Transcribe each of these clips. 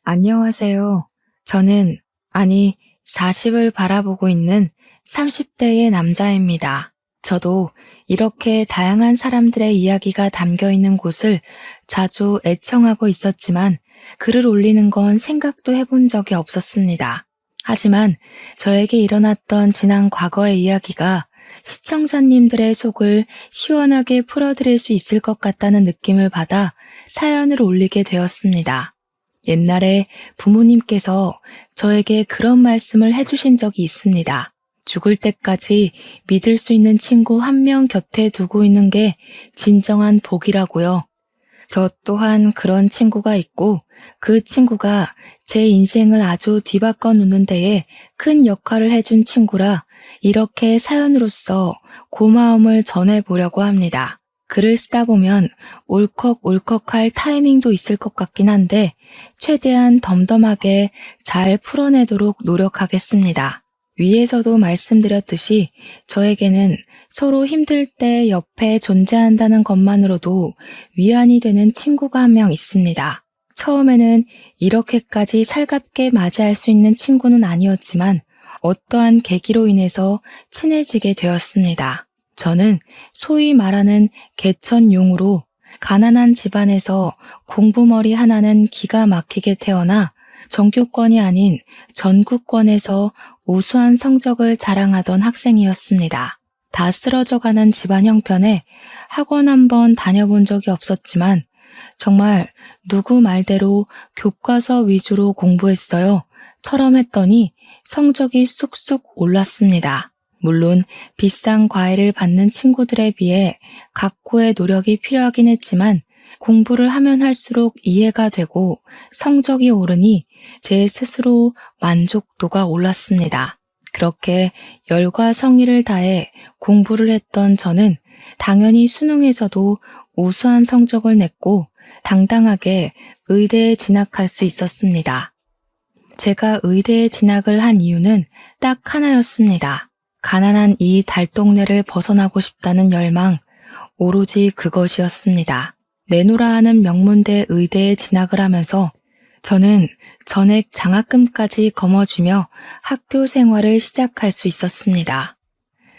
안녕하세요. 저는, 아니, 40을 바라보고 있는 30대의 남자입니다. 저도 이렇게 다양한 사람들의 이야기가 담겨 있는 곳을 자주 애청하고 있었지만 글을 올리는 건 생각도 해본 적이 없었습니다. 하지만 저에게 일어났던 지난 과거의 이야기가 시청자님들의 속을 시원하게 풀어드릴 수 있을 것 같다는 느낌을 받아 사연을 올리게 되었습니다. 옛날에 부모님께서 저에게 그런 말씀을 해주신 적이 있습니다. 죽을 때까지 믿을 수 있는 친구 한 명 곁에 두고 있는 게 진정한 복이라고요. 저 또한 그런 친구가 있고 그 친구가 제 인생을 아주 뒤바꿔 놓는 데에 큰 역할을 해준 친구라 이렇게 사연으로서 고마움을 전해보려고 합니다. 글을 쓰다 보면 울컥울컥할 타이밍도 있을 것 같긴 한데 최대한 덤덤하게 잘 풀어내도록 노력하겠습니다. 위에서도 말씀드렸듯이 저에게는 서로 힘들 때 옆에 존재한다는 것만으로도 위안이 되는 친구가 한 명 있습니다. 처음에는 이렇게까지 살갑게 맞이할 수 있는 친구는 아니었지만 어떠한 계기로 인해서 친해지게 되었습니다. 저는 소위 말하는 개천용으로 가난한 집안에서 공부머리 하나는 기가 막히게 태어나 전교권이 아닌 전국권에서 우수한 성적을 자랑하던 학생이었습니다. 다 쓰러져가는 집안 형편에 학원 한번 다녀본 적이 없었지만 정말 누구 말대로 교과서 위주로 공부했어요. 처럼 했더니 성적이 쑥쑥 올랐습니다. 물론 비싼 과외를 받는 친구들에 비해 각고의 노력이 필요하긴 했지만 공부를 하면 할수록 이해가 되고 성적이 오르니 제 스스로 만족도가 올랐습니다. 그렇게 열과 성의를 다해 공부를 했던 저는 당연히 수능에서도 우수한 성적을 냈고 당당하게 의대에 진학할 수 있었습니다. 제가 의대에 진학을 한 이유는 딱 하나였습니다. 가난한 이 달동네를 벗어나고 싶다는 열망, 오로지 그것이었습니다. 내노라 하는 명문대 의대에 진학을 하면서 저는 전액 장학금까지 거머쥐며 학교 생활을 시작할 수 있었습니다.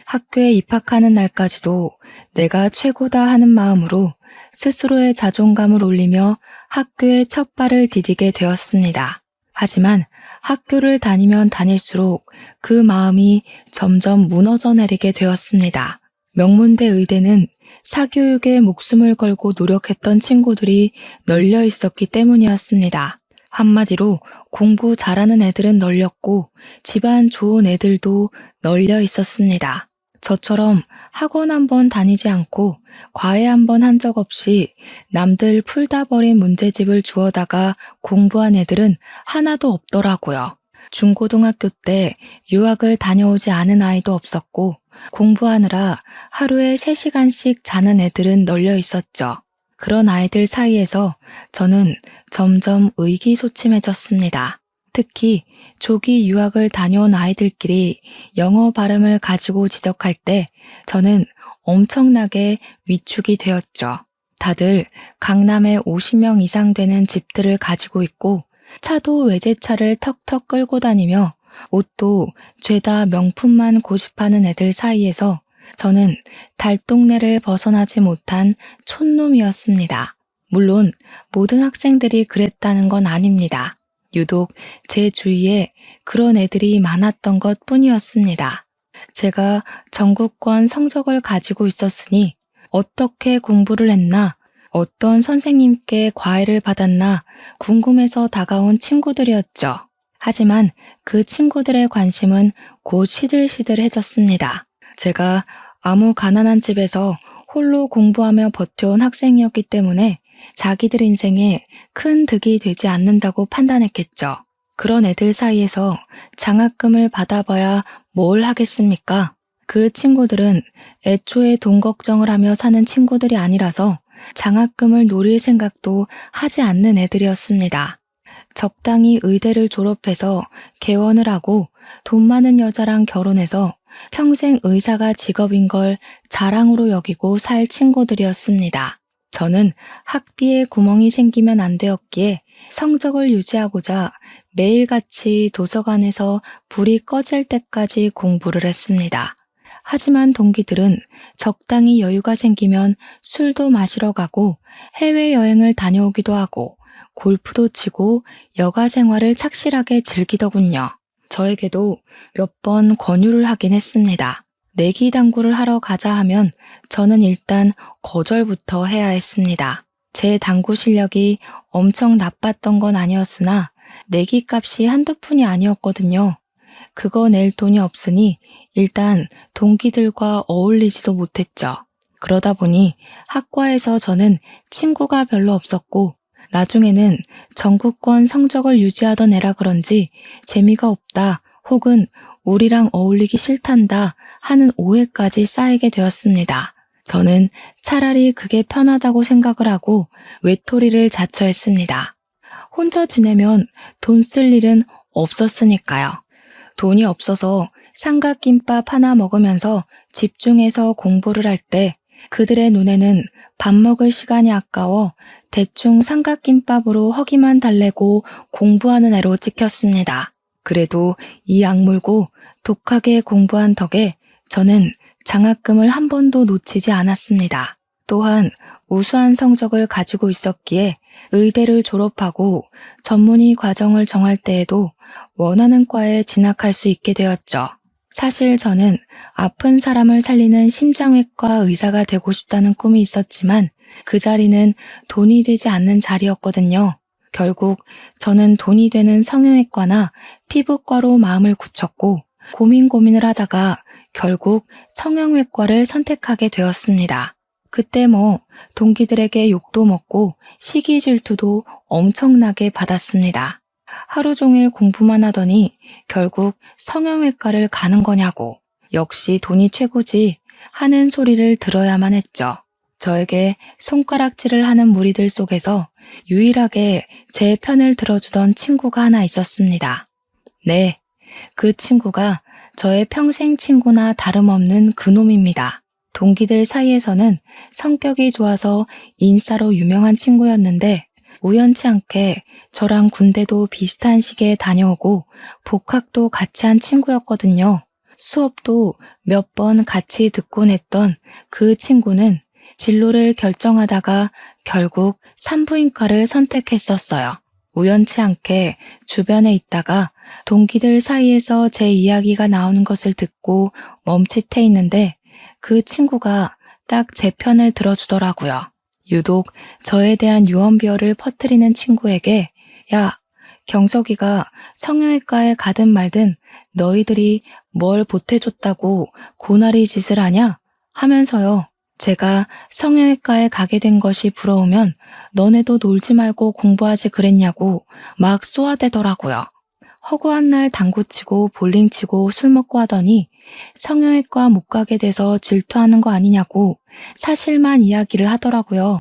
학교에 입학하는 날까지도 내가 최고다 하는 마음으로 스스로의 자존감을 올리며 학교에 첫 발을 디디게 되었습니다. 하지만 학교를 다니면 다닐수록 그 마음이 점점 무너져 내리게 되었습니다. 명문대 의대는 사교육에 목숨을 걸고 노력했던 친구들이 널려 있었기 때문이었습니다. 한마디로 공부 잘하는 애들은 널렸고 집안 좋은 애들도 널려 있었습니다. 저처럼 학원 한번 다니지 않고 과외 한번 한 적 없이 남들 풀다 버린 문제집을 주워다가 공부한 애들은 하나도 없더라고요. 중고등학교 때 유학을 다녀오지 않은 아이도 없었고 공부하느라 하루에 3시간씩 자는 애들은 널려 있었죠. 그런 아이들 사이에서 저는 점점 의기소침해졌습니다. 특히 조기 유학을 다녀온 아이들끼리 영어 발음을 가지고 지적할 때 저는 엄청나게 위축이 되었죠. 다들 강남에 50명 이상 되는 집들을 가지고 있고 차도 외제차를 턱턱 끌고 다니며 옷도 죄다 명품만 고집하는 애들 사이에서 저는 달동네를 벗어나지 못한 촌놈이었습니다. 물론 모든 학생들이 그랬다는 건 아닙니다. 유독 제 주위에 그런 애들이 많았던 것 뿐이었습니다. 제가 전국권 성적을 가지고 있었으니 어떻게 공부를 했나, 어떤 선생님께 과외를 받았나 궁금해서 다가온 친구들이었죠. 하지만 그 친구들의 관심은 곧 시들시들해졌습니다. 제가 아무 가난한 집에서 홀로 공부하며 버텨온 학생이었기 때문에 자기들 인생에 큰 득이 되지 않는다고 판단했겠죠. 그런 애들 사이에서 장학금을 받아봐야 뭘 하겠습니까? 그 친구들은 애초에 돈 걱정을 하며 사는 친구들이 아니라서 장학금을 노릴 생각도 하지 않는 애들이었습니다. 적당히 의대를 졸업해서 개원을 하고 돈 많은 여자랑 결혼해서 평생 의사가 직업인 걸 자랑으로 여기고 살 친구들이었습니다. 저는 학비에 구멍이 생기면 안 되었기에 성적을 유지하고자 매일같이 도서관에서 불이 꺼질 때까지 공부를 했습니다. 하지만 동기들은 적당히 여유가 생기면 술도 마시러 가고 해외여행을 다녀오기도 하고 골프도 치고 여가 생활을 착실하게 즐기더군요. 저에게도 몇 번 권유를 하긴 했습니다. 내기 당구를 하러 가자 하면 저는 일단 거절부터 해야 했습니다. 제 당구 실력이 엄청 나빴던 건 아니었으나 내기 값이 한두 푼이 아니었거든요. 그거 낼 돈이 없으니 일단 동기들과 어울리지도 못했죠. 그러다 보니 학과에서 저는 친구가 별로 없었고 나중에는 전국권 성적을 유지하던 애라 그런지 재미가 없다 혹은 우리랑 어울리기 싫단다 하는 오해까지 쌓이게 되었습니다. 저는 차라리 그게 편하다고 생각을 하고 외톨이를 자처했습니다. 혼자 지내면 돈 쓸 일은 없었으니까요. 돈이 없어서 삼각김밥 하나 먹으면서 집중해서 공부를 할 때 그들의 눈에는 밥 먹을 시간이 아까워 대충 삼각김밥으로 허기만 달래고 공부하는 애로 찍혔습니다. 그래도 이 악물고 독하게 공부한 덕에 저는 장학금을 한 번도 놓치지 않았습니다. 또한 우수한 성적을 가지고 있었기에 의대를 졸업하고 전문의 과정을 정할 때에도 원하는 과에 진학할 수 있게 되었죠. 사실 저는 아픈 사람을 살리는 심장외과 의사가 되고 싶다는 꿈이 있었지만 그 자리는 돈이 되지 않는 자리였거든요. 결국 저는 돈이 되는 성형외과나 피부과로 마음을 굳혔고 고민을 하다가 결국 성형외과를 선택하게 되었습니다. 그때 동기들에게 욕도 먹고 시기 질투도 엄청나게 받았습니다. 하루 종일 공부만 하더니 결국 성형외과를 가는 거냐고 역시 돈이 최고지 하는 소리를 들어야만 했죠. 저에게 손가락질을 하는 무리들 속에서 유일하게 제 편을 들어주던 친구가 하나 있었습니다. 네, 그 친구가 저의 평생 친구나 다름없는 그놈입니다. 동기들 사이에서는 성격이 좋아서 인싸로 유명한 친구였는데 우연치 않게 저랑 군대도 비슷한 시기에 다녀오고 복학도 같이 한 친구였거든요. 수업도 몇 번 같이 듣곤 했던 그 친구는 진로를 결정하다가 결국 산부인과를 선택했었어요. 우연치 않게 주변에 있다가 동기들 사이에서 제 이야기가 나오는 것을 듣고 멈칫해 있는데 그 친구가 딱 제 편을 들어주더라고요. 유독 저에 대한 유언비어를 퍼뜨리는 친구에게 야, 경석이가 성형외과에 가든 말든 너희들이 뭘 보태줬다고 고나리 짓을 하냐? 하면서요. 제가 성형외과에 가게 된 것이 부러우면 너네도 놀지 말고 공부하지 그랬냐고 막 쏘아대더라고요. 허구한 날 당구 치고 볼링 치고 술 먹고 하더니 성형외과 못 가게 돼서 질투하는 거 아니냐고 사실만 이야기를 하더라고요.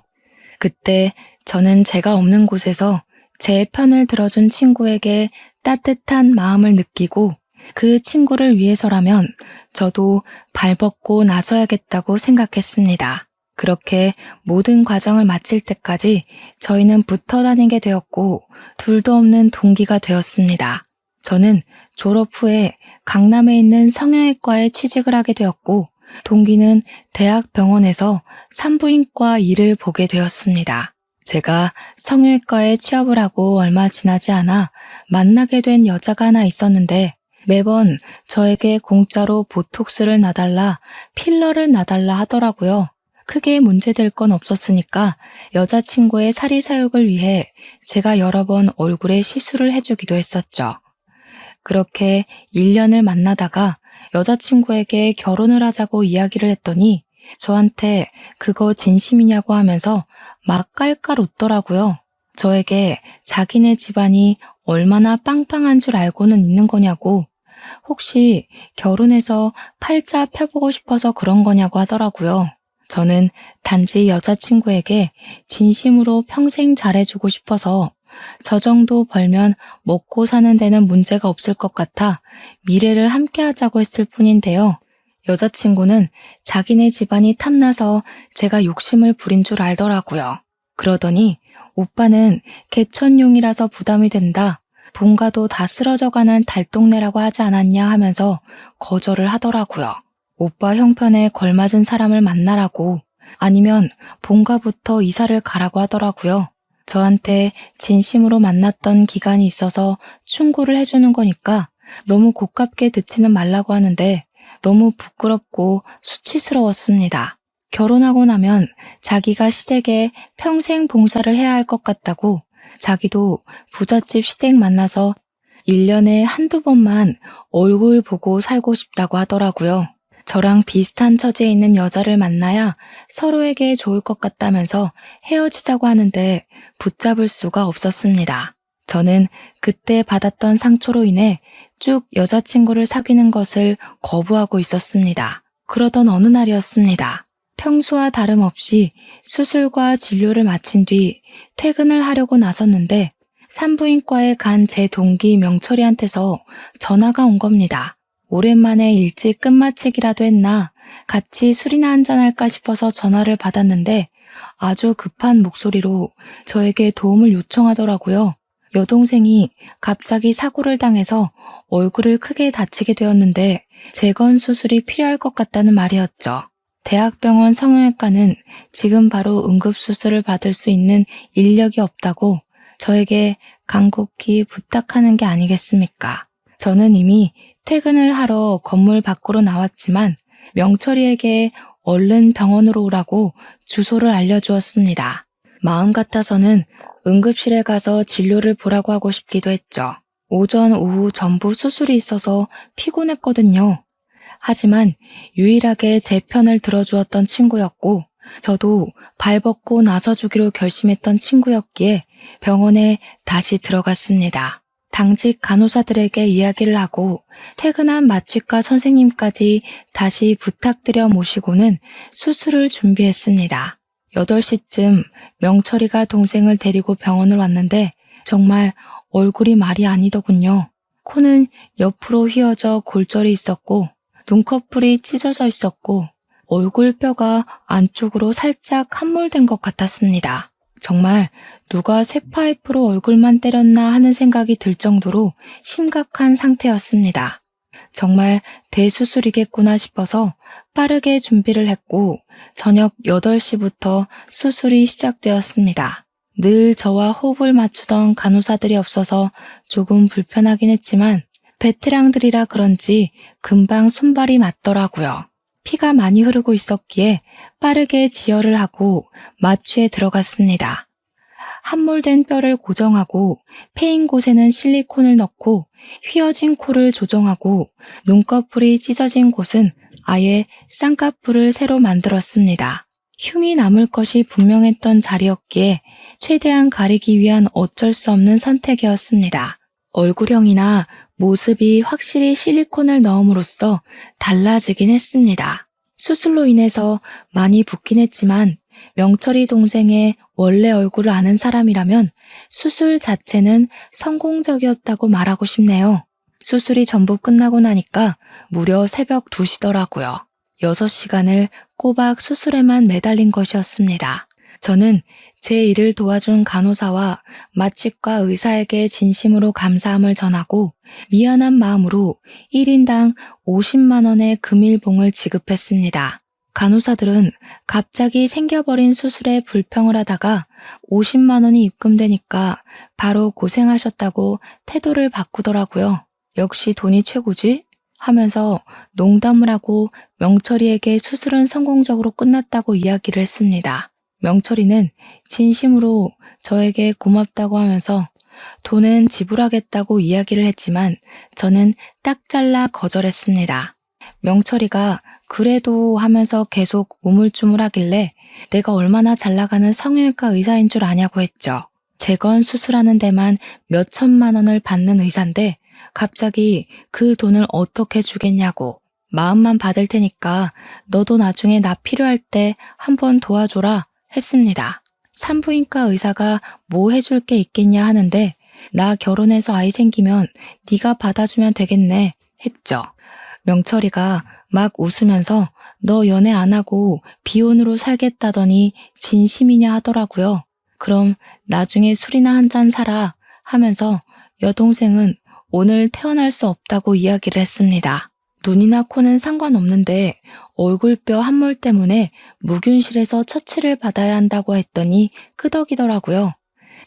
그때 저는 제가 없는 곳에서 제 편을 들어준 친구에게 따뜻한 마음을 느끼고 그 친구를 위해서라면 저도 발벗고 나서야겠다고 생각했습니다. 그렇게 모든 과정을 마칠 때까지 저희는 붙어 다니게 되었고 둘도 없는 동기가 되었습니다. 저는 졸업 후에 강남에 있는 성형외과에 취직을 하게 되었고 동기는 대학병원에서 산부인과 일을 보게 되었습니다. 제가 성형외과에 취업을 하고 얼마 지나지 않아 만나게 된 여자가 하나 있었는데 매번 저에게 공짜로 보톡스를 놔달라, 필러를 놔달라 하더라고요. 크게 문제될 건 없었으니까 여자친구의 사리사욕을 위해 제가 여러 번 얼굴에 시술을 해주기도 했었죠. 그렇게 1년을 만나다가 여자친구에게 결혼을 하자고 이야기를 했더니 저한테 그거 진심이냐고 하면서 막 깔깔 웃더라고요. 저에게 자기네 집안이 얼마나 빵빵한 줄 알고는 있는 거냐고 혹시 결혼해서 팔자 펴보고 싶어서 그런 거냐고 하더라고요. 저는 단지 여자친구에게 진심으로 평생 잘해주고 싶어서 저 정도 벌면 먹고 사는 데는 문제가 없을 것 같아 미래를 함께 하자고 했을 뿐인데요. 여자친구는 자기네 집안이 탐나서 제가 욕심을 부린 줄 알더라고요. 그러더니 오빠는 개천용이라서 부담이 된다. 본가도 다 쓰러져가는 달동네라고 하지 않았냐 하면서 거절을 하더라고요. 오빠 형편에 걸맞은 사람을 만나라고, 아니면 본가부터 이사를 가라고 하더라고요. 저한테 진심으로 만났던 기간이 있어서 충고를 해주는 거니까 너무 고깝게 듣지는 말라고 하는데 너무 부끄럽고 수치스러웠습니다. 결혼하고 나면 자기가 시댁에 평생 봉사를 해야 할 것 같다고, 자기도 부잣집 시댁 만나서 1년에 한두 번만 얼굴 보고 살고 싶다고 하더라고요. 저랑 비슷한 처지에 있는 여자를 만나야 서로에게 좋을 것 같다면서 헤어지자고 하는데 붙잡을 수가 없었습니다. 저는 그때 받았던 상처로 인해 쭉 여자친구를 사귀는 것을 거부하고 있었습니다. 그러던 어느 날이었습니다. 평소와 다름없이 수술과 진료를 마친 뒤 퇴근을 하려고 나섰는데 산부인과에 간 제 동기 명철이한테서 전화가 온 겁니다. 오랜만에 일찍 끝마치기라도 했나 같이 술이나 한잔할까 싶어서 전화를 받았는데 아주 급한 목소리로 저에게 도움을 요청하더라고요. 여동생이 갑자기 사고를 당해서 얼굴을 크게 다치게 되었는데 재건 수술이 필요할 것 같다는 말이었죠. 대학병원 성형외과는 지금 바로 응급수술을 받을 수 있는 인력이 없다고 저에게 간곡히 부탁하는 게 아니겠습니까? 저는 이미 퇴근을 하러 건물 밖으로 나왔지만 명철이에게 얼른 병원으로 오라고 주소를 알려주었습니다. 마음 같아서는 응급실에 가서 진료를 보라고 하고 싶기도 했죠. 오전, 오후 전부 수술이 있어서 피곤했거든요. 하지만 유일하게 제 편을 들어주었던 친구였고 저도 발벗고 나서주기로 결심했던 친구였기에 병원에 다시 들어갔습니다. 당직 간호사들에게 이야기를 하고 퇴근한 마취과 선생님까지 다시 부탁드려 모시고는 수술을 준비했습니다. 8시쯤 명철이가 동생을 데리고 병원을 왔는데 정말 얼굴이 말이 아니더군요. 코는 옆으로 휘어져 골절이 있었고 눈꺼풀이 찢어져 있었고 얼굴뼈가 안쪽으로 살짝 함몰된 것 같았습니다. 정말 누가 쇠파이프로 얼굴만 때렸나 하는 생각이 들 정도로 심각한 상태였습니다. 정말 대수술이겠구나 싶어서 빠르게 준비를 했고 저녁 8시부터 수술이 시작되었습니다. 늘 저와 호흡을 맞추던 간호사들이 없어서 조금 불편하긴 했지만 베테랑들이라 그런지 금방 손발이 맞더라고요. 피가 많이 흐르고 있었기에 빠르게 지혈을 하고 마취에 들어갔습니다. 함몰된 뼈를 고정하고 패인 곳에는 실리콘을 넣고 휘어진 코를 조정하고 눈꺼풀이 찢어진 곳은 아예 쌍꺼풀을 새로 만들었습니다. 흉이 남을 것이 분명했던 자리였기에 최대한 가리기 위한 어쩔 수 없는 선택이었습니다. 얼굴형이나 모습이 확실히 실리콘을 넣음으로써 달라지긴 했습니다. 수술로 인해서 많이 붓긴 했지만 명철이 동생의 원래 얼굴을 아는 사람이라면 수술 자체는 성공적이었다고 말하고 싶네요. 수술이 전부 끝나고 나니까 무려 새벽 2시더라고요. 6시간을 꼬박 수술에만 매달린 것이었습니다. 저는 제 일을 도와준 간호사와 마취과 의사에게 진심으로 감사함을 전하고 미안한 마음으로 1인당 50만 원의 금일봉을 지급했습니다. 간호사들은 갑자기 생겨버린 수술에 불평을 하다가 50만 원이 입금되니까 바로 고생하셨다고 태도를 바꾸더라고요. 역시 돈이 최고지? 하면서 농담을 하고 명철이에게 수술은 성공적으로 끝났다고 이야기를 했습니다. 명철이는 진심으로 저에게 고맙다고 하면서 돈은 지불하겠다고 이야기를 했지만 저는 딱 잘라 거절했습니다. 명철이가 그래도 하면서 계속 우물쭈물하길래 내가 얼마나 잘 나가는 성형외과 의사인 줄 아냐고 했죠. 재건 수술하는 데만 몇 천만 원을 받는 의사인데 갑자기 그 돈을 어떻게 주겠냐고, 마음만 받을 테니까 너도 나중에 나 필요할 때 한번 도와줘라 했습니다. 산부인과 의사가 뭐 해줄 게 있겠냐 하는데 나 결혼해서 아이 생기면 네가 받아주면 되겠네 했죠. 명철이가 막 웃으면서 너 연애 안 하고 비혼으로 살겠다더니 진심이냐 하더라고요. 그럼 나중에 술이나 한 잔 사라 하면서 여동생은 오늘 태어날 수 없다고 이야기를 했습니다. 눈이나 코는 상관없는데 얼굴뼈 함몰 때문에 무균실에서 처치를 받아야 한다고 했더니 끄덕이더라고요.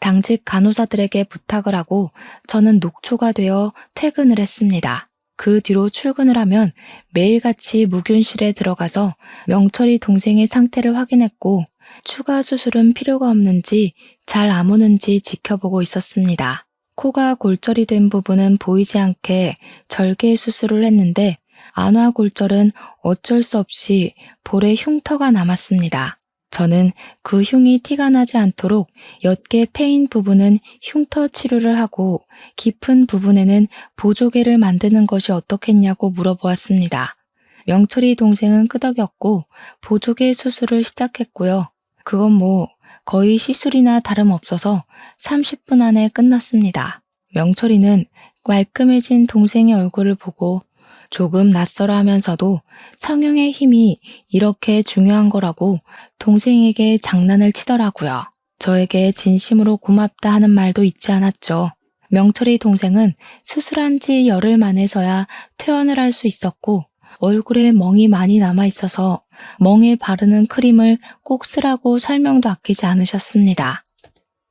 당직 간호사들에게 부탁을 하고 저는 녹초가 되어 퇴근을 했습니다. 그 뒤로 출근을 하면 매일같이 무균실에 들어가서 명철이 동생의 상태를 확인했고 추가 수술은 필요가 없는지 잘 아무는지 지켜보고 있었습니다. 코가 골절이 된 부분은 보이지 않게 절개 수술을 했는데 안화골절은 어쩔 수 없이 볼에 흉터가 남았습니다. 저는 그 흉이 티가 나지 않도록 옅게 패인 부분은 흉터 치료를 하고 깊은 부분에는 보조개를 만드는 것이 어떻겠냐고 물어보았습니다. 명철이 동생은 끄덕였고 보조개 수술을 시작했고요. 그건 거의 시술이나 다름없어서 30분 안에 끝났습니다. 명철이는 말끔해진 동생의 얼굴을 보고 조금 낯설어 하면서도 성형의 힘이 이렇게 중요한 거라고 동생에게 장난을 치더라고요. 저에게 진심으로 고맙다 하는 말도 잊지 않았죠. 명철이 동생은 수술한 지 열흘 만에서야 퇴원을 할 수 있었고 얼굴에 멍이 많이 남아있어서 멍에 바르는 크림을 꼭 쓰라고 설명도 아끼지 않으셨습니다.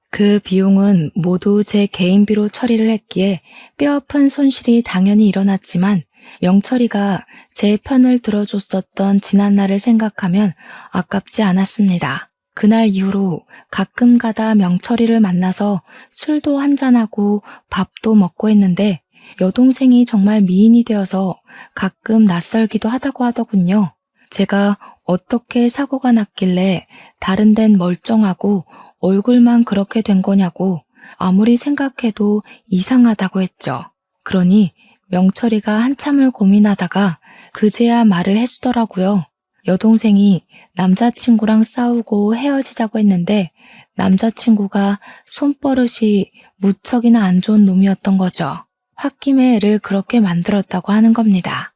그 비용은 모두 제 개인비로 처리를 했기에 뼈아픈 손실이 당연히 일어났지만 명철이가 제 편을 들어줬었던 지난날을 생각하면 아깝지 않았습니다. 그날 이후로 가끔 가다 명철이를 만나서 술도 한잔하고 밥도 먹고 했는데 여동생이 정말 미인이 되어서 가끔 낯설기도 하다고 하더군요. 제가 어떻게 사고가 났길래 다른 데는 멀쩡하고 얼굴만 그렇게 된 거냐고 아무리 생각해도 이상하다고 했죠. 그러니 명철이가 한참을 고민하다가 그제야 말을 해주더라고요. 여동생이 남자친구랑 싸우고 헤어지자고 했는데 남자친구가 손버릇이 무척이나 안 좋은 놈이었던 거죠. 홧김에 애를 그렇게 만들었다고 하는 겁니다.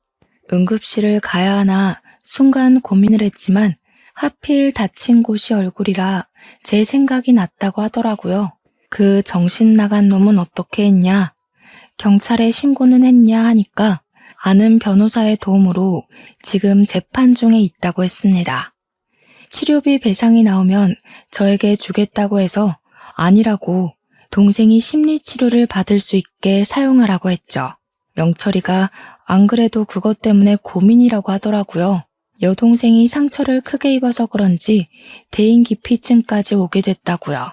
응급실을 가야 하나 순간 고민을 했지만 하필 다친 곳이 얼굴이라 제 생각이 났다고 하더라고요. 그 정신 나간 놈은 어떻게 했냐? 경찰에 신고는 했냐 하니까 아는 변호사의 도움으로 지금 재판 중에 있다고 했습니다. 치료비 배상이 나오면 저에게 주겠다고 해서 아니라고 동생이 심리치료를 받을 수 있게 사용하라고 했죠. 명철이가 안 그래도 그것 때문에 고민이라고 하더라고요. 여동생이 상처를 크게 입어서 그런지 대인기피증까지 오게 됐다고요.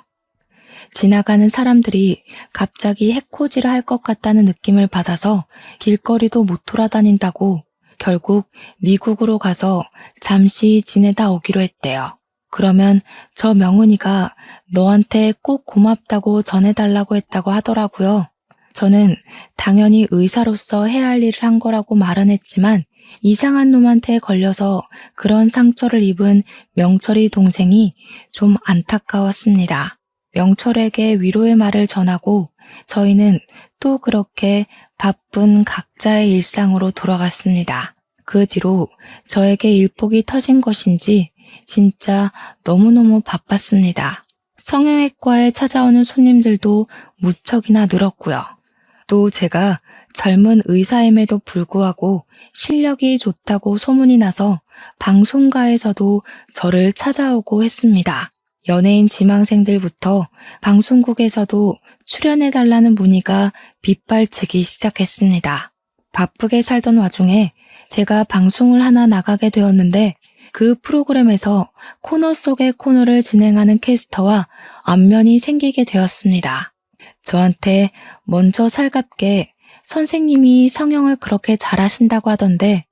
지나가는 사람들이 갑자기 해코지를 할 것 같다는 느낌을 받아서 길거리도 못 돌아다닌다고 결국 미국으로 가서 잠시 지내다 오기로 했대요. 그러면 저 명은이가 너한테 꼭 고맙다고 전해달라고 했다고 하더라고요. 저는 당연히 의사로서 해야 할 일을 한 거라고 말은 했지만 이상한 놈한테 걸려서 그런 상처를 입은 명철이 동생이 좀 안타까웠습니다. 명철에게 위로의 말을 전하고 저희는 또 그렇게 바쁜 각자의 일상으로 돌아갔습니다. 그 뒤로 저에게 일복이 터진 것인지 진짜 너무너무 바빴습니다. 성형외과에 찾아오는 손님들도 무척이나 늘었고요. 또 제가 젊은 의사임에도 불구하고 실력이 좋다고 소문이 나서 방송가에서도 저를 찾아오고 했습니다. 연예인 지망생들부터 방송국에서도 출연해달라는 문의가 빗발치기 시작했습니다. 바쁘게 살던 와중에 제가 방송을 하나 나가게 되었는데 그 프로그램에서 코너 속의 코너를 진행하는 캐스터와 안면이 생기게 되었습니다. 저한테 먼저 살갑게 선생님이 성형을 그렇게 잘하신다고 하던데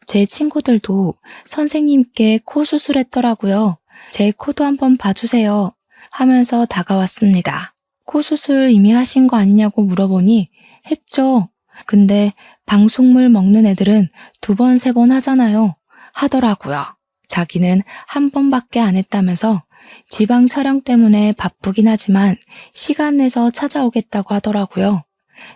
제 친구들도 선생님께 코 수술했더라고요. 제 코도 한번 봐주세요 하면서 다가왔습니다. 코 수술 이미 하신 거 아니냐고 물어보니 했죠. 근데 방송물 먹는 애들은 2번, 3번 하잖아요 하더라고요. 자기는 한 번밖에 안 했다면서 지방 촬영 때문에 바쁘긴 하지만 시간 내서 찾아오겠다고 하더라고요.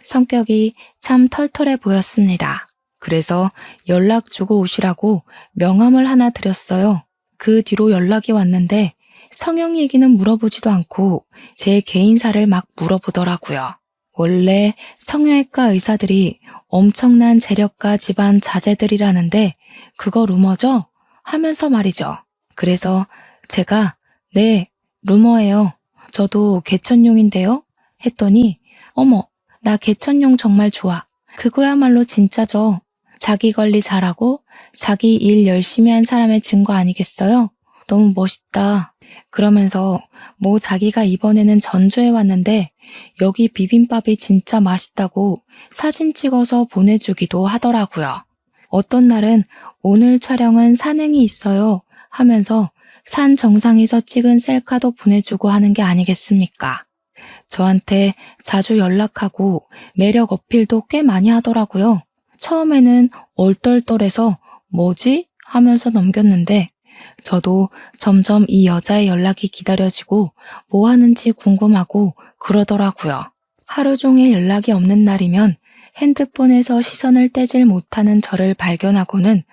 성격이 참 털털해 보였습니다. 그래서 연락 주고 오시라고 명함을 하나 드렸어요. 그 뒤로 연락이 왔는데 성형 얘기는 물어보지도 않고 제 개인사를 막 물어보더라고요. 원래 성형외과 의사들이 엄청난 재력가 집안 자제들이라는데 그거 루머죠? 하면서 말이죠. 그래서 제가 네, 루머예요. 저도 개천용인데요. 했더니 어머, 나 개천용 정말 좋아. 그거야말로 진짜죠. 자기 관리 잘하고 자기 일 열심히 한 사람의 증거 아니겠어요? 너무 멋있다. 그러면서 뭐 자기가 이번에는 전주에 왔는데 여기 비빔밥이 진짜 맛있다고 사진 찍어서 보내주기도 하더라고요. 어떤 날은 오늘 촬영은 산행이 있어요 하면서 산 정상에서 찍은 셀카도 보내주고 하는 게 아니겠습니까? 저한테 자주 연락하고 매력 어필도 꽤 많이 하더라고요. 처음에는 얼떨떨해서 뭐지? 하면서 넘겼는데 저도 점점 이 여자의 연락이 기다려지고 뭐 하는지 궁금하고 그러더라고요. 하루 종일 연락이 없는 날이면 핸드폰에서 시선을 떼질 못하는 저를 발견하고는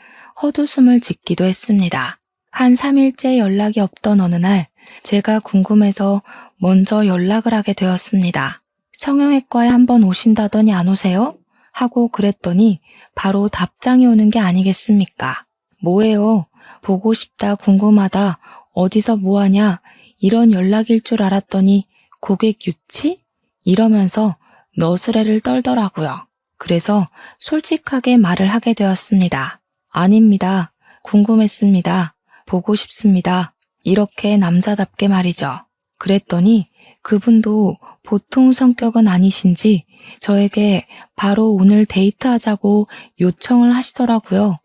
헛웃음을 짓기도 했습니다. 한 3일째 연락이 없던 어느 날 제가 궁금해서 먼저 연락을 하게 되었습니다. 성형외과에 한번 오신다더니 안 오세요? 하고 그랬더니 바로 답장이 오는 게 아니겠습니까? 뭐예요? 보고 싶다, 궁금하다, 어디서 뭐하냐, 이런 연락일 줄 알았더니 고객 유치? 이러면서 너스레를 떨더라고요. 그래서 솔직하게 말을 하게 되었습니다. 아닙니다. 궁금했습니다. 보고 싶습니다. 이렇게 남자답게 말이죠. 그랬더니 그분도 보통 성격은 아니신지 저에게 바로 오늘 데이트하자고 요청을 하시더라고요.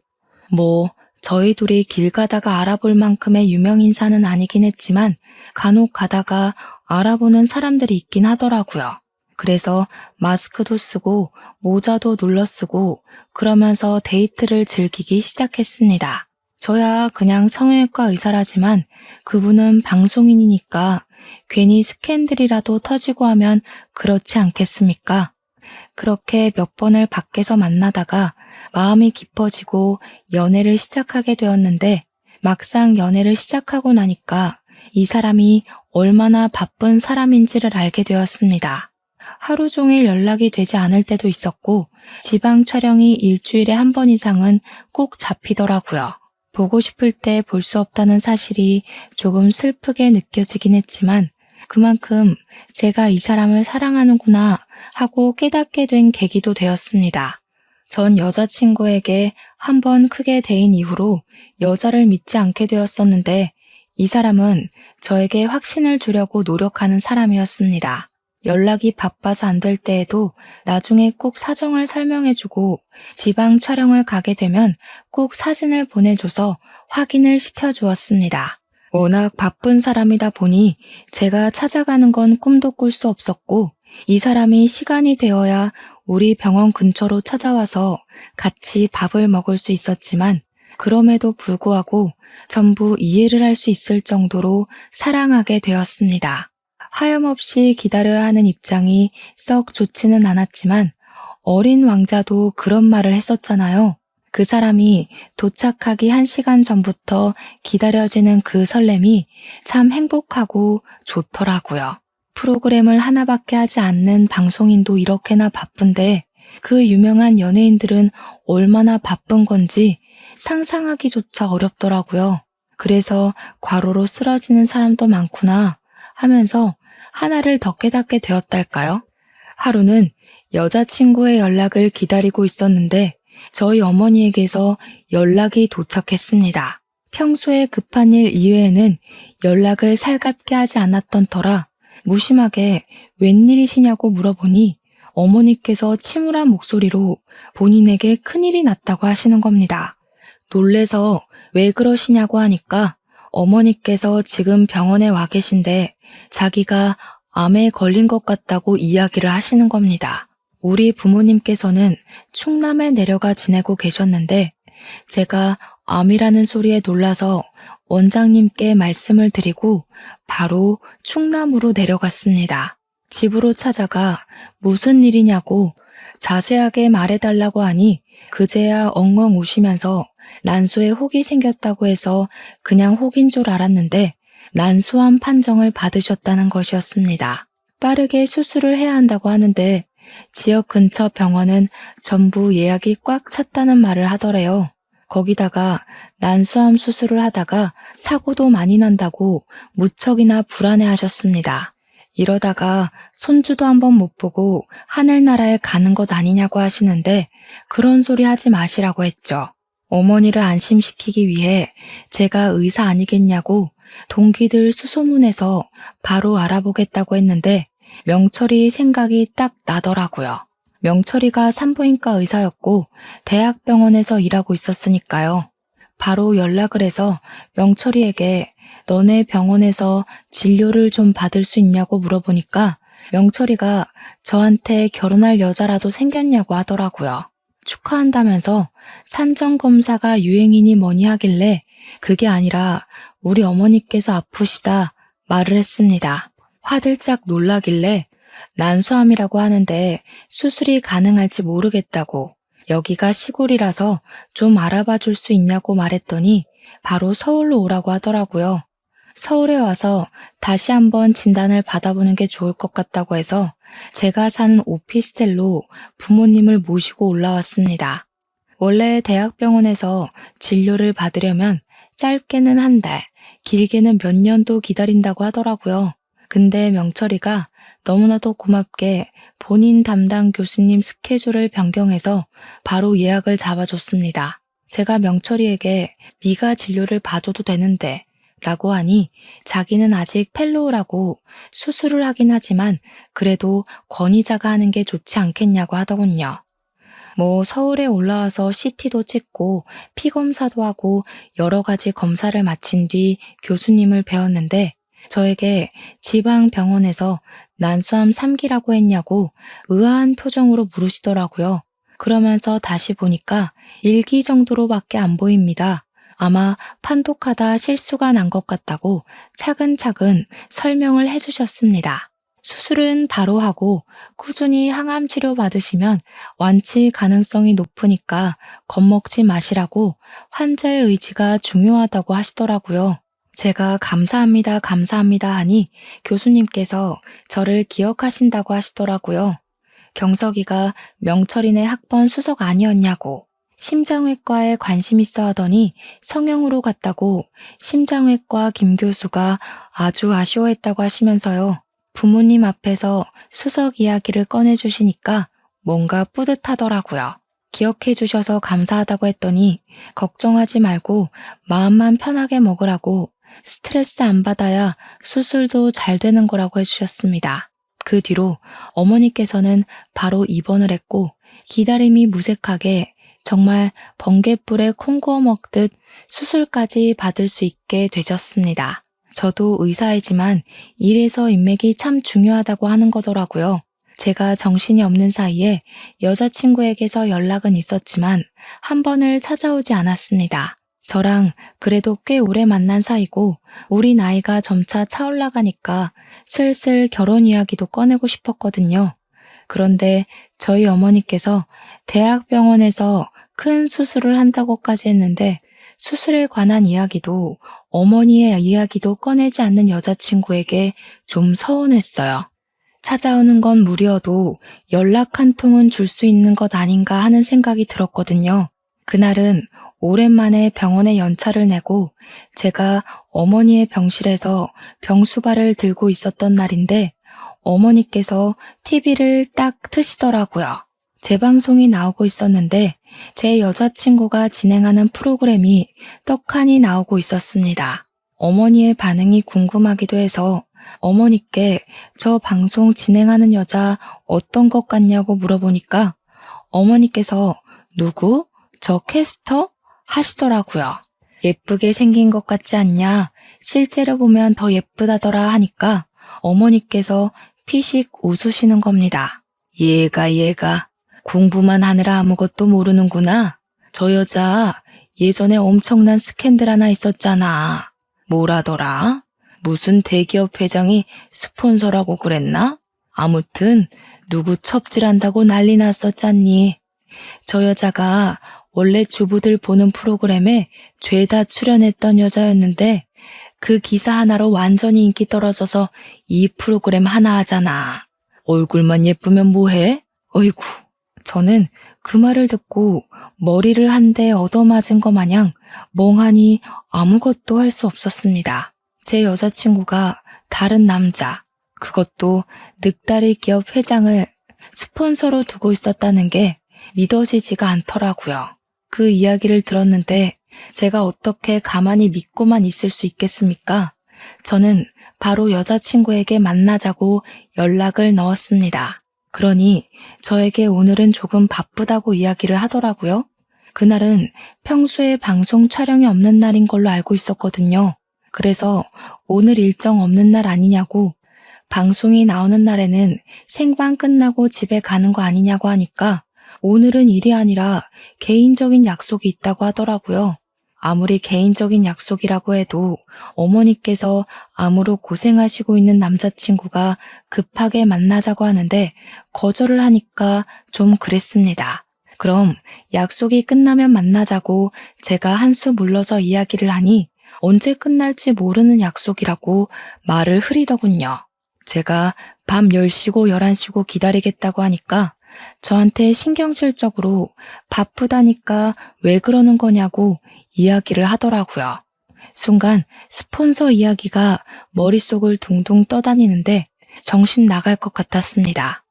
뭐 저희 둘이 길 가다가 알아볼 만큼의 유명인사는 아니긴 했지만 간혹 가다가 알아보는 사람들이 있긴 하더라고요. 그래서 마스크도 쓰고 모자도 눌러 쓰고 그러면서 데이트를 즐기기 시작했습니다. 저야 그냥 성형외과 의사라지만 그분은 방송인이니까 괜히 스캔들이라도 터지고 하면 그렇지 않겠습니까? 그렇게 몇 번을 밖에서 만나다가 마음이 깊어지고 연애를 시작하게 되었는데 막상 연애를 시작하고 나니까 이 사람이 얼마나 바쁜 사람인지를 알게 되었습니다. 하루 종일 연락이 되지 않을 때도 있었고 지방 촬영이 일주일에 한 번 이상은 꼭 잡히더라고요. 보고 싶을 때 볼 수 없다는 사실이 조금 슬프게 느껴지긴 했지만 그만큼 제가 이 사람을 사랑하는구나 하고 깨닫게 된 계기도 되었습니다. 전 여자친구에게 한 번 크게 대인 이후로 여자를 믿지 않게 되었었는데 이 사람은 저에게 확신을 주려고 노력하는 사람이었습니다. 연락이 바빠서 안 될 때에도 나중에 꼭 사정을 설명해주고 지방 촬영을 가게 되면 꼭 사진을 보내줘서 확인을 시켜주었습니다. 워낙 바쁜 사람이다 보니 제가 찾아가는 건 꿈도 꿀 수 없었고 이 사람이 시간이 되어야 우리 병원 근처로 찾아와서 같이 밥을 먹을 수 있었지만 그럼에도 불구하고 전부 이해를 할 수 있을 정도로 사랑하게 되었습니다. 하염없이 기다려야 하는 입장이 썩 좋지는 않았지만 어린 왕자도 그런 말을 했었잖아요. 그 사람이 도착하기 1시간 전부터 기다려지는 그 설렘이 참 행복하고 좋더라고요. 프로그램을 하나밖에 하지 않는 방송인도 이렇게나 바쁜데 그 유명한 연예인들은 얼마나 바쁜 건지 상상하기조차 어렵더라고요. 그래서 과로로 쓰러지는 사람도 많구나 하면서 하나를 더 깨닫게 되었달까요? 하루는 여자친구의 연락을 기다리고 있었는데 저희 어머니에게서 연락이 도착했습니다. 평소에 급한 일 이외에는 연락을 살갑게 하지 않았던 터라 무심하게 웬일이시냐고 물어보니 어머니께서 침울한 목소리로 본인에게 큰일이 났다고 하시는 겁니다. 놀래서 왜 그러시냐고 하니까 어머니께서 지금 병원에 와 계신데 자기가 암에 걸린 것 같다고 이야기를 하시는 겁니다. 우리 부모님께서는 충남에 내려가 지내고 계셨는데 제가 암이라는 소리에 놀라서 원장님께 말씀을 드리고 바로 충남으로 내려갔습니다. 집으로 찾아가 무슨 일이냐고 자세하게 말해달라고 하니 그제야 엉엉 우시면서 난소에 혹이 생겼다고 해서 그냥 혹인 줄 알았는데 난소암 판정을 받으셨다는 것이었습니다. 빠르게 수술을 해야 한다고 하는데 지역 근처 병원은 전부 예약이 꽉 찼다는 말을 하더래요. 거기다가 난소암 수술을 하다가 사고도 많이 난다고 무척이나 불안해하셨습니다. 이러다가 손주도 한번 못 보고 하늘나라에 가는 것 아니냐고 하시는데 그런 소리 하지 마시라고 했죠. 어머니를 안심시키기 위해 제가 의사 아니겠냐고 동기들 수소문해서 바로 알아보겠다고 했는데 명철이 생각이 딱 나더라고요. 명철이가 산부인과 의사였고 대학병원에서 일하고 있었으니까요. 바로 연락을 해서 명철이에게 너네 병원에서 진료를 좀 받을 수 있냐고 물어보니까 명철이가 저한테 결혼할 여자라도 생겼냐고 하더라고요. 축하한다면서 산전검사가 유행이니 뭐니 하길래 그게 아니라 우리 어머니께서 아프시다 말을 했습니다. 화들짝 놀라길래 난소암이라고 하는데 수술이 가능할지 모르겠다고 여기가 시골이라서 좀 알아봐 줄 수 있냐고 말했더니 바로 서울로 오라고 하더라고요. 서울에 와서 다시 한번 진단을 받아보는 게 좋을 것 같다고 해서 제가 사는 오피스텔로 부모님을 모시고 올라왔습니다. 원래 대학병원에서 진료를 받으려면 짧게는 한 달, 길게는 몇 년도 기다린다고 하더라고요. 근데 명철이가 너무나도 고맙게 본인 담당 교수님 스케줄을 변경해서 바로 예약을 잡아줬습니다. 제가 명철이에게 네가 진료를 봐줘도 되는데 라고 하니 자기는 아직 펠로우라고 수술을 하긴 하지만 그래도 권위자가 하는 게 좋지 않겠냐고 하더군요. 뭐 서울에 올라와서 CT도 찍고 피검사도 하고 여러 가지 검사를 마친 뒤 교수님을 배웠는데 저에게 지방 병원에서 난소암 3기라고 했냐고 의아한 표정으로 물으시더라고요. 그러면서 다시 보니까 1기 정도로밖에 안 보입니다. 아마 판독하다 실수가 난 것 같다고 차근차근 설명을 해주셨습니다. 수술은 바로 하고 꾸준히 항암 치료 받으시면 완치 가능성이 높으니까 겁먹지 마시라고 환자의 의지가 중요하다고 하시더라고요. 제가 감사합니다, 감사합니다 하니 교수님께서 저를 기억하신다고 하시더라고요. 경석이가 명철이네 학번 수석 아니었냐고 심장외과에 관심 있어 하더니 성형으로 갔다고 심장외과 김 교수가 아주 아쉬워했다고 하시면서요. 부모님 앞에서 수석 이야기를 꺼내주시니까 뭔가 뿌듯하더라고요. 기억해 주셔서 감사하다고 했더니 걱정하지 말고 마음만 편하게 먹으라고 스트레스 안 받아야 수술도 잘 되는 거라고 해주셨습니다. 그 뒤로 어머니께서는 바로 입원을 했고 기다림이 무색하게 정말 번갯불에 콩 구워 먹듯 수술까지 받을 수 있게 되셨습니다. 저도 의사이지만 이래서 인맥이 참 중요하다고 하는 거더라고요. 제가 정신이 없는 사이에 여자친구에게서 연락은 있었지만 한 번을 찾아오지 않았습니다. 저랑 그래도 꽤 오래 만난 사이고 우리 나이가 점차 차올라가니까 슬슬 결혼 이야기도 꺼내고 싶었거든요. 그런데 저희 어머니께서 대학병원에서 큰 수술을 한다고까지 했는데 수술에 관한 이야기도 어머니의 이야기도 꺼내지 않는 여자친구에게 좀 서운했어요. 찾아오는 건 무리여도 연락 한 통은 줄 수 있는 것 아닌가 하는 생각이 들었거든요. 그날은 오랜만에 병원에 연차를 내고 제가 어머니의 병실에서 병수발을 들고 있었던 날인데 어머니께서 TV를 딱 트시더라고요. 제 방송이 나오고 있었는데 제 여자친구가 진행하는 프로그램이 떡하니 나오고 있었습니다. 어머니의 반응이 궁금하기도 해서 어머니께 저 방송 진행하는 여자 어떤 것 같냐고 물어보니까 어머니께서 누구? 저 캐스터? 하시더라고요. 예쁘게 생긴 것 같지 않냐? 실제로 보면 더 예쁘다더라 하니까 어머니께서 피식 웃으시는 겁니다. 얘가 공부만 하느라 아무것도 모르는구나. 저 여자 예전에 엄청난 스캔들 하나 있었잖아. 뭐라더라? 무슨 대기업 회장이 스폰서라고 그랬나? 아무튼 누구 첩질한다고 난리 났었잖니. 저 여자가 원래 주부들 보는 프로그램에 죄다 출연했던 여자였는데 그 기사 하나로 완전히 인기 떨어져서 이 프로그램 하나 하잖아. 얼굴만 예쁘면 뭐해? 어이구. 저는 그 말을 듣고 머리를 한 대 얻어맞은 것 마냥 멍하니 아무것도 할 수 없었습니다. 제 여자친구가 다른 남자, 그것도 늑다리 기업 회장을 스폰서로 두고 있었다는 게 믿어지지가 않더라고요. 그 이야기를 들었는데 제가 어떻게 가만히 믿고만 있을 수 있겠습니까? 저는 바로 여자친구에게 만나자고 연락을 넣었습니다. 그러니 저에게 오늘은 조금 바쁘다고 이야기를 하더라고요. 그날은 평소에 방송 촬영이 없는 날인 걸로 알고 있었거든요. 그래서 오늘 일정 없는 날 아니냐고, 방송이 나오는 날에는 생방 끝나고 집에 가는 거 아니냐고 하니까 오늘은 일이 아니라 개인적인 약속이 있다고 하더라고요. 아무리 개인적인 약속이라고 해도 어머니께서 암으로 고생하시고 있는 남자친구가 급하게 만나자고 하는데 거절을 하니까 좀 그랬습니다. 그럼 약속이 끝나면 만나자고 제가 한 수 물러서 이야기를 하니 언제 끝날지 모르는 약속이라고 말을 흐리더군요. 제가 밤 10시고 11시고 기다리겠다고 하니까 저한테 신경질적으로 바쁘다니까 왜 그러는 거냐고 이야기를 하더라고요. 순간 스폰서 이야기가 머릿속을 둥둥 떠다니는데 정신 나갈 것 같았습니다.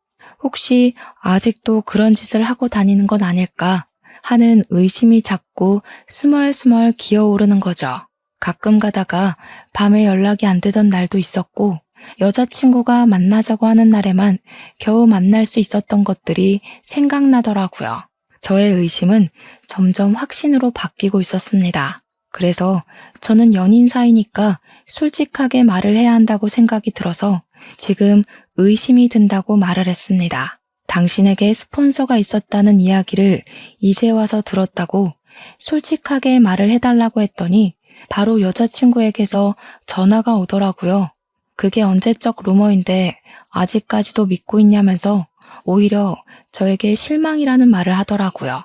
혹시 아직도 그런 짓을 하고 다니는 건 아닐까 하는 의심이 자꾸 스멀스멀 기어오르는 거죠. 가끔 가다가 밤에 연락이 안 되던 날도 있었고 여자친구가 만나자고 하는 날에만 겨우 만날 수 있었던 것들이 생각나더라고요. 저의 의심은 점점 확신으로 바뀌고 있었습니다. 그래서 저는 연인 사이니까 솔직하게 말을 해야 한다고 생각이 들어서 지금 의심이 든다고 말을 했습니다. 당신에게 스폰서가 있었다는 이야기를 이제 와서 들었다고 솔직하게 말을 해달라고 했더니 바로 여자친구에게서 전화가 오더라고요. 그게 언제적 루머인데 아직까지도 믿고 있냐면서 오히려 저에게 실망이라는 말을 하더라고요.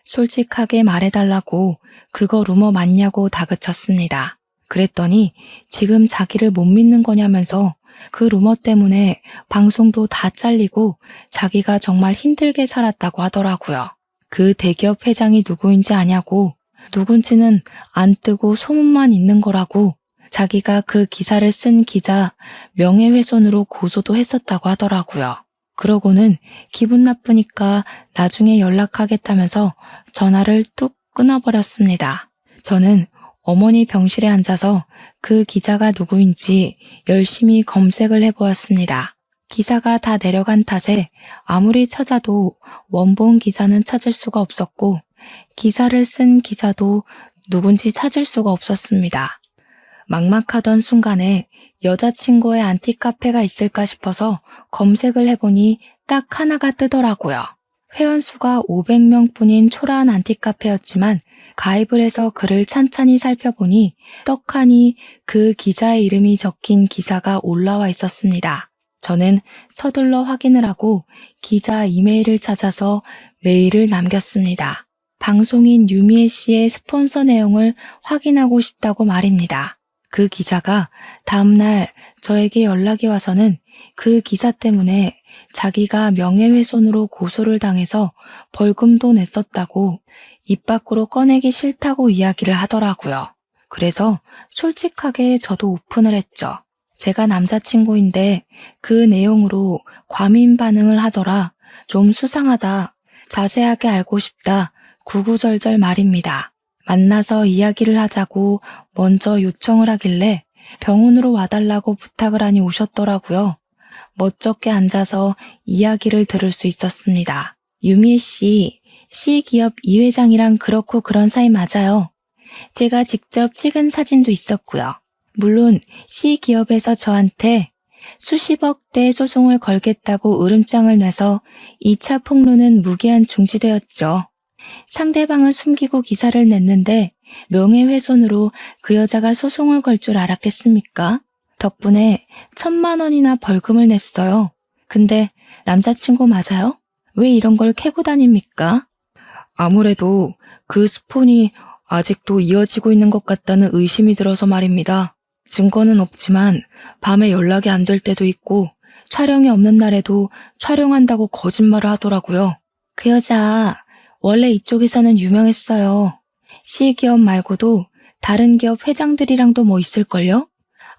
솔직하게 말해달라고 그거 루머 맞냐고 다그쳤습니다. 그랬더니 지금 자기를 못 믿는 거냐면서 그 루머 때문에 방송도 다 잘리고 자기가 정말 힘들게 살았다고 하더라고요. 그 대기업 회장이 누구인지 아냐고, 누군지는 안 뜨고 소문만 있는 거라고, 자기가 그 기사를 쓴 기자 명예훼손으로 고소도 했었다고 하더라고요. 그러고는 기분 나쁘니까 나중에 연락하겠다면서 전화를 뚝 끊어버렸습니다. 저는 어머니 병실에 앉아서 그 기자가 누구인지 열심히 검색을 해보았습니다. 기사가 다 내려간 탓에 아무리 찾아도 원본 기자는 찾을 수가 없었고 기사를 쓴 기자도 누군지 찾을 수가 없었습니다. 막막하던 순간에 여자친구의 안티카페가 있을까 싶어서 검색을 해보니 딱 하나가 뜨더라고요. 회원수가 500명 뿐인 초라한 안티카페였지만 가입을 해서 글을 찬찬히 살펴보니 떡하니 그 기자의 이름이 적힌 기사가 올라와 있었습니다. 저는 서둘러 확인을 하고 기자 이메일을 찾아서 메일을 남겼습니다. 방송인 유미애 씨의 스폰서 내용을 확인하고 싶다고 말입니다. 그 기자가 다음날 저에게 연락이 와서는 그 기사 때문에 자기가 명예훼손으로 고소를 당해서 벌금도 냈었다고 입 밖으로 꺼내기 싫다고 이야기를 하더라고요. 그래서 솔직하게 저도 오픈을 했죠. 제가 남자친구인데 그 내용으로 과민 반응을 하더라. 좀 수상하다. 자세하게 알고 싶다. 구구절절 말입니다. 만나서 이야기를 하자고 먼저 요청을 하길래 병원으로 와달라고 부탁을 하니 오셨더라고요. 멋쩍게 앉아서 이야기를 들을 수 있었습니다. 유미애 씨, C기업 이 회장이랑 그렇고 그런 사이 맞아요. 제가 직접 찍은 사진도 있었고요. 물론 C기업에서 저한테 수십억대 소송을 걸겠다고 으름장을 내서 2차 폭로는 무기한 중지되었죠. 상대방을 숨기고 기사를 냈는데 명예훼손으로 그 여자가 소송을 걸 줄 알았겠습니까? 덕분에 1,000만 원이나 벌금을 냈어요. 근데 남자친구 맞아요? 왜 이런 걸 캐고 다닙니까? 아무래도 그 스폰이 아직도 이어지고 있는 것 같다는 의심이 들어서 말입니다. 증거는 없지만 밤에 연락이 안 될 때도 있고 촬영이 없는 날에도 촬영한다고 거짓말을 하더라고요. 그 여자 원래 이쪽에서는 유명했어요. C기업 말고도 다른 기업 회장들이랑도 뭐 있을걸요?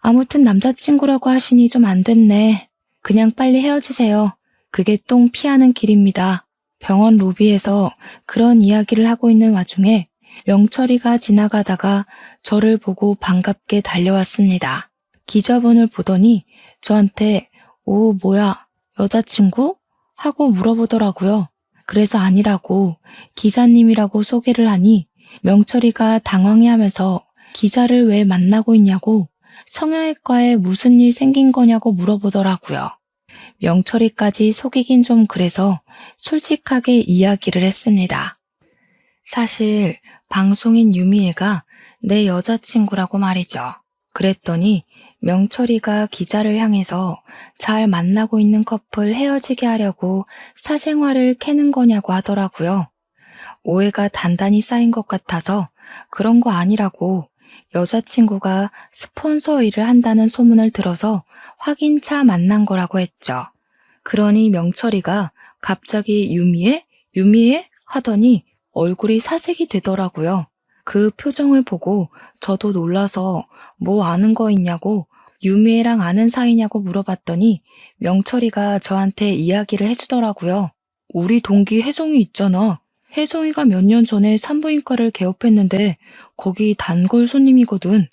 아무튼 남자친구라고 하시니 좀 안 됐네. 그냥 빨리 헤어지세요. 그게 똥 피하는 길입니다. 병원 로비에서 그런 이야기를 하고 있는 와중에 명철이가 지나가다가 저를 보고 반갑게 달려왔습니다. 기자분을 보더니 저한테 오, 뭐야, 여자친구? 하고 물어보더라고요. 그래서 아니라고 기자님이라고 소개를 하니 명철이가 당황해하면서 기자를 왜 만나고 있냐고 성형외과에 무슨 일 생긴 거냐고 물어보더라고요. 명철이까지 속이긴 좀 그래서 솔직하게 이야기를 했습니다. 사실 방송인 유미애가 내 여자친구라고 말이죠. 그랬더니 명철이가 기자를 향해서 잘 만나고 있는 커플 헤어지게 하려고 사생활을 캐는 거냐고 하더라고요. 오해가 단단히 쌓인 것 같아서 그런 거 아니라고 여자친구가 스폰서 일을 한다는 소문을 들어서 확인차 만난 거라고 했죠. 그러니 명철이가 갑자기 유미애? 유미애? 하더니 얼굴이 사색이 되더라고요. 그 표정을 보고 저도 놀라서 뭐 아는 거 있냐고 유미애랑 아는 사이냐고 물어봤더니 명철이가 저한테 이야기를 해주더라고요. 우리 동기 혜성이 있잖아. 혜성이가 몇 년 전에 산부인과를 개업했는데 거기 단골 손님이거든.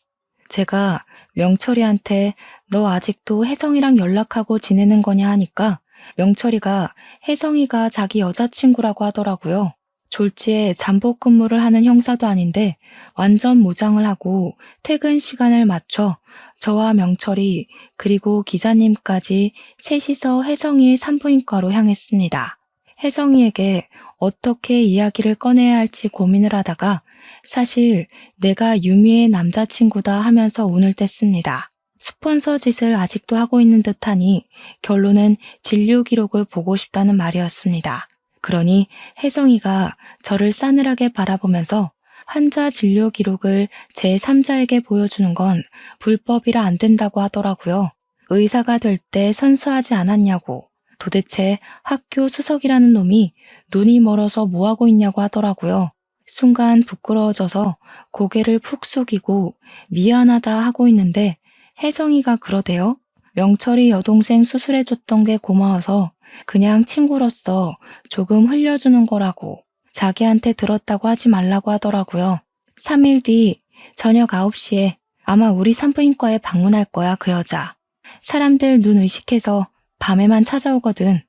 제가 명철이한테 너 아직도 혜성이랑 연락하고 지내는 거냐 하니까 명철이가 혜성이가 자기 여자친구라고 하더라고요. 졸지에 잠복 근무를 하는 형사도 아닌데 완전 무장을 하고 퇴근 시간을 맞춰 저와 명철이 그리고 기자님까지 셋이서 혜성이의 산부인과로 향했습니다. 혜성이에게 어떻게 이야기를 꺼내야 할지 고민을 하다가 사실 내가 유미의 남자친구다 하면서 운을 뗐습니다. 스폰서 짓을 아직도 하고 있는 듯하니 결론은 진료 기록을 보고 싶다는 말이었습니다. 그러니 혜성이가 저를 싸늘하게 바라보면서 환자 진료 기록을 제3자에게 보여주는 건 불법이라 안 된다고 하더라고요. 의사가 될 때 선서하지 않았냐고. 도대체 학교 수석이라는 놈이 눈이 멀어서 뭐하고 있냐고 하더라고요. 순간 부끄러워져서 고개를 푹 숙이고 미안하다 하고 있는데 혜성이가 그러대요. 명철이 여동생 수술해줬던 게 고마워서 그냥 친구로서 조금 흘려주는 거라고 자기한테 들었다고 하지 말라고 하더라고요. 3일 뒤 저녁 9시에 아마 우리 산부인과에 방문할 거야, 그 여자. 사람들 눈 의식해서 밤에만 찾아오거든.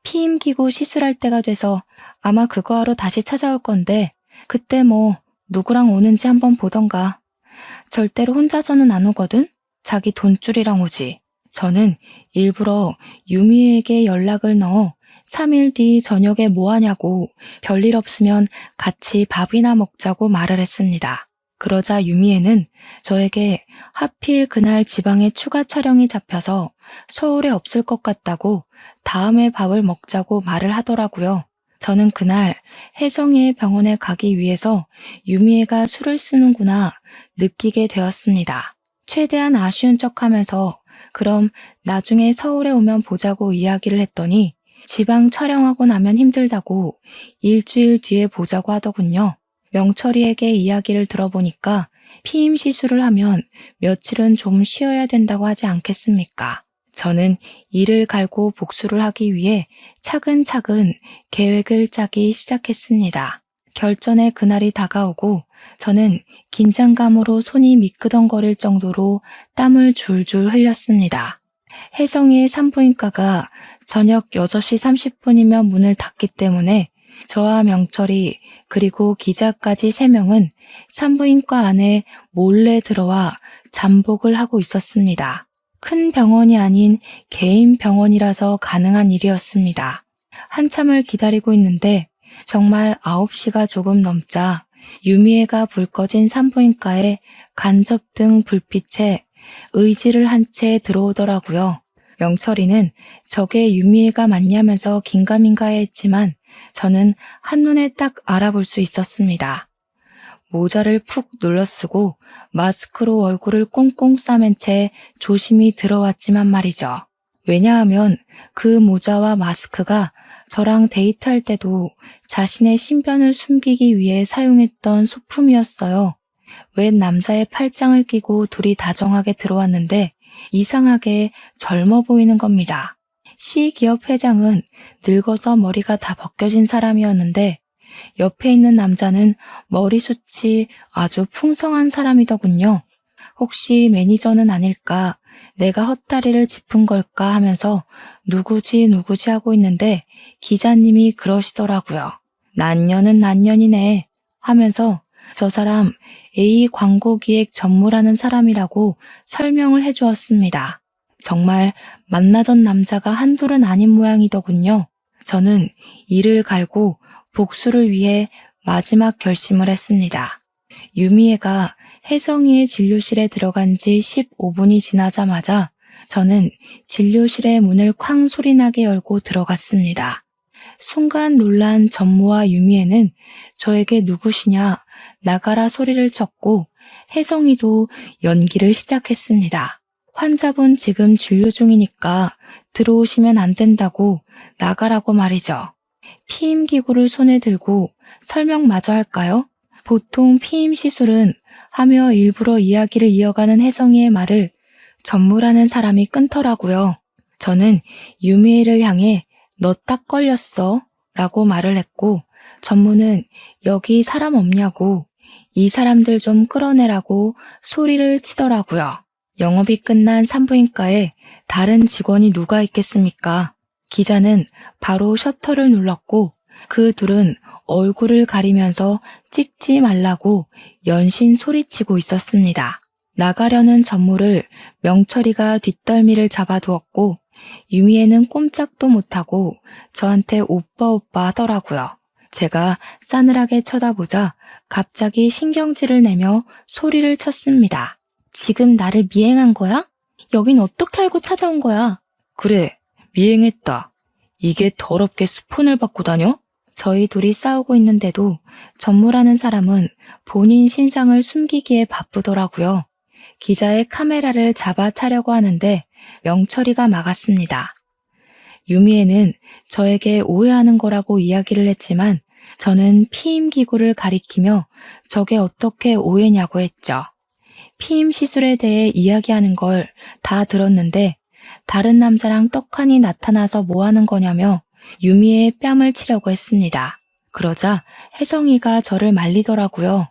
피임기고 시술할 때가 돼서 아마 그거 하러 다시 찾아올 건데 그때 뭐 누구랑 오는지 한번 보던가. 절대로 혼자서는 안 오거든. 자기 돈줄이랑 오지. 저는 일부러 유미에게 연락을 넣어 3일 뒤 저녁에 뭐 하냐고 별일 없으면 같이 밥이나 먹자고 말을 했습니다. 그러자 유미애는 저에게 하필 그날 지방에 추가 촬영이 잡혀서 서울에 없을 것 같다고 다음에 밥을 먹자고 말을 하더라고요. 저는 그날 혜성이의 병원에 가기 위해서 유미애가 술을 쓰는구나 느끼게 되었습니다. 최대한 아쉬운 척하면서 그럼 나중에 서울에 오면 보자고 이야기를 했더니 지방 촬영하고 나면 힘들다고 일주일 뒤에 보자고 하더군요. 명철이에게 이야기를 들어보니까 피임 시술을 하면 며칠은 좀 쉬어야 된다고 하지 않겠습니까? 저는 이를 갈고 복수를 하기 위해 차근차근 계획을 짜기 시작했습니다. 결전의 그날이 다가오고 저는 긴장감으로 손이 미끄덩거릴 정도로 땀을 줄줄 흘렸습니다. 혜성이의 산부인과가 저녁 6시 30분이면 문을 닫기 때문에 저와 명철이 그리고 기자까지 3명은 산부인과 안에 몰래 들어와 잠복을 하고 있었습니다. 큰 병원이 아닌 개인 병원이라서 가능한 일이었습니다. 한참을 기다리고 있는데 정말 9시가 조금 넘자 유미애가 불 꺼진 산부인과에 간접등 불빛에 의지를 한 채 들어오더라고요. 명철이는 저게 유미애가 맞냐면서 긴가민가해 했지만 저는 한눈에 딱 알아볼 수 있었습니다. 모자를 푹 눌러쓰고 마스크로 얼굴을 꽁꽁 싸맨 채 조심히 들어왔지만 말이죠. 왜냐하면 그 모자와 마스크가 저랑 데이트할 때도 자신의 신변을 숨기기 위해 사용했던 소품이었어요. 웬 남자의 팔짱을 끼고 둘이 다정하게 들어왔는데 이상하게 젊어 보이는 겁니다. 시기업 회장은 늙어서 머리가 다 벗겨진 사람이었는데 옆에 있는 남자는 머리숱이 아주 풍성한 사람이더군요. 혹시 매니저는 아닐까, 내가 헛다리를 짚은 걸까 하면서 누구지 하고 있는데 기자님이 그러시더라고요. 난년은 난년이네 하면서 저 사람 A 광고기획 전무라는 사람이라고 설명을 해주었습니다. 정말 만나던 남자가 한둘은 아닌 모양이더군요. 저는 이를 갈고 복수를 위해 마지막 결심을 했습니다. 유미애가 혜성이의 진료실에 들어간 지 15분이 지나자마자 저는 진료실의 문을 쾅 소리나게 열고 들어갔습니다. 순간 놀란 전무와 유미애는 저에게 누구시냐 나가라 소리를 쳤고 혜성이도 연기를 시작했습니다. 환자분 지금 진료 중이니까 들어오시면 안 된다고 나가라고 말이죠. 피임기구를 손에 들고 설명 마저 할까요? 보통 피임 시술은 하며 일부러 이야기를 이어가는 혜성이의 말을 전무라는 사람이 끊더라고요. 저는 유미애를 향해 너 딱 걸렸어 라고 말을 했고 전무는 여기 사람 없냐고 이 사람들 좀 끌어내라고 소리를 치더라고요. 영업이 끝난 산부인과에 다른 직원이 누가 있겠습니까? 기자는 바로 셔터를 눌렀고 그 둘은 얼굴을 가리면서 찍지 말라고 연신 소리치고 있었습니다. 나가려는 전무를 명철이가 뒷덜미를 잡아두었고 유미애는 꼼짝도 못하고 저한테 오빠 하더라고요. 제가 싸늘하게 쳐다보자 갑자기 신경질을 내며 소리를 쳤습니다. 지금 나를 미행한 거야? 여긴 어떻게 알고 찾아온 거야? 그래, 미행했다. 이게 더럽게 스폰을 받고 다녀? 저희 둘이 싸우고 있는데도 전무라는 사람은 본인 신상을 숨기기에 바쁘더라고요. 기자의 카메라를 잡아 차려고 하는데 명철이가 막았습니다. 유미애는 저에게 오해하는 거라고 이야기를 했지만 저는 피임기구를 가리키며 저게 어떻게 오해냐고 했죠. 피임 시술에 대해 이야기하는 걸 다 들었는데 다른 남자랑 떡하니 나타나서 뭐 하는 거냐며 유미애의 뺨을 치려고 했습니다. 그러자 혜성이가 저를 말리더라고요.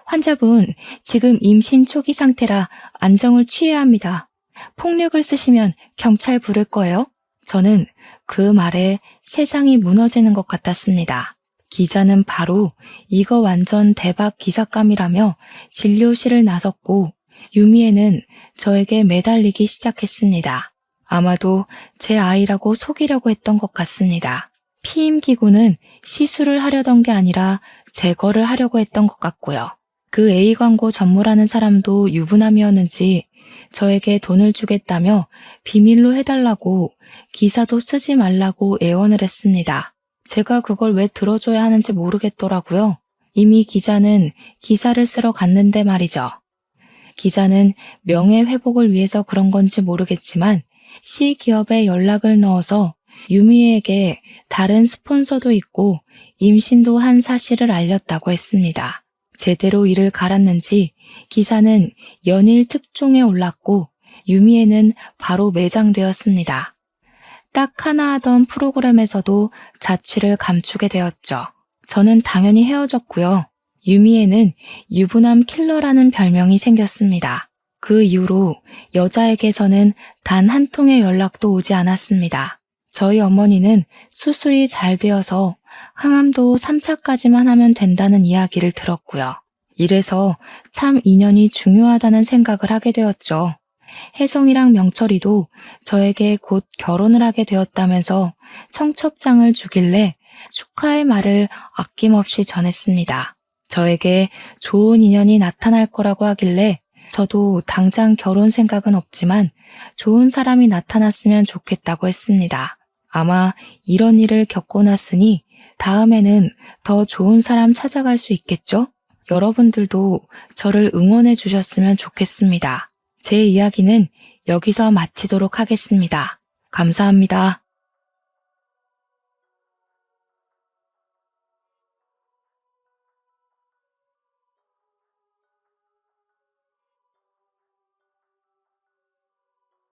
환자분, 지금 임신 초기 상태라 안정을 취해야 합니다. 폭력을 쓰시면 경찰 부를 거예요. 저는 그 말에 세상이 무너지는 것 같았습니다. 기자는 바로 이거 완전 대박 기사감이라며 진료실을 나섰고 유미애는 저에게 매달리기 시작했습니다. 아마도 제 아이라고 속이려고 했던 것 같습니다. 피임기구는 시술을 하려던 게 아니라 제거를 하려고 했던 것 같고요. 그 A광고 전무라는 사람도 유부남이었는지 저에게 돈을 주겠다며 비밀로 해달라고 기사도 쓰지 말라고 애원을 했습니다. 제가 그걸 왜 들어줘야 하는지 모르겠더라고요. 이미 기자는 기사를 쓰러 갔는데 말이죠. 기자는 명예회복을 위해서 그런 건지 모르겠지만 시기업에 연락을 넣어서 유미에게 다른 스폰서도 있고 임신도 한 사실을 알렸다고 했습니다. 제대로 일을 갈았는지 기사는 연일 특종에 올랐고 유미애는 바로 매장되었습니다. 딱 하나 하던 프로그램에서도 자취를 감추게 되었죠. 저는 당연히 헤어졌고요. 유미애는 유부남 킬러라는 별명이 생겼습니다. 그 이후로 여자에게서는 단 한 통의 연락도 오지 않았습니다. 저희 어머니는 수술이 잘 되어서 항암도 3차까지만 하면 된다는 이야기를 들었고요. 이래서 참 인연이 중요하다는 생각을 하게 되었죠. 혜성이랑 명철이도 저에게 곧 결혼을 하게 되었다면서 청첩장을 주길래 축하의 말을 아낌없이 전했습니다. 저에게 좋은 인연이 나타날 거라고 하길래 저도 당장 결혼 생각은 없지만 좋은 사람이 나타났으면 좋겠다고 했습니다. 아마 이런 일을 겪고 났으니 다음에는 더 좋은 사람 찾아갈 수 있겠죠? 여러분들도 저를 응원해 주셨으면 좋겠습니다. 제 이야기는 여기서 마치도록 하겠습니다. 감사합니다.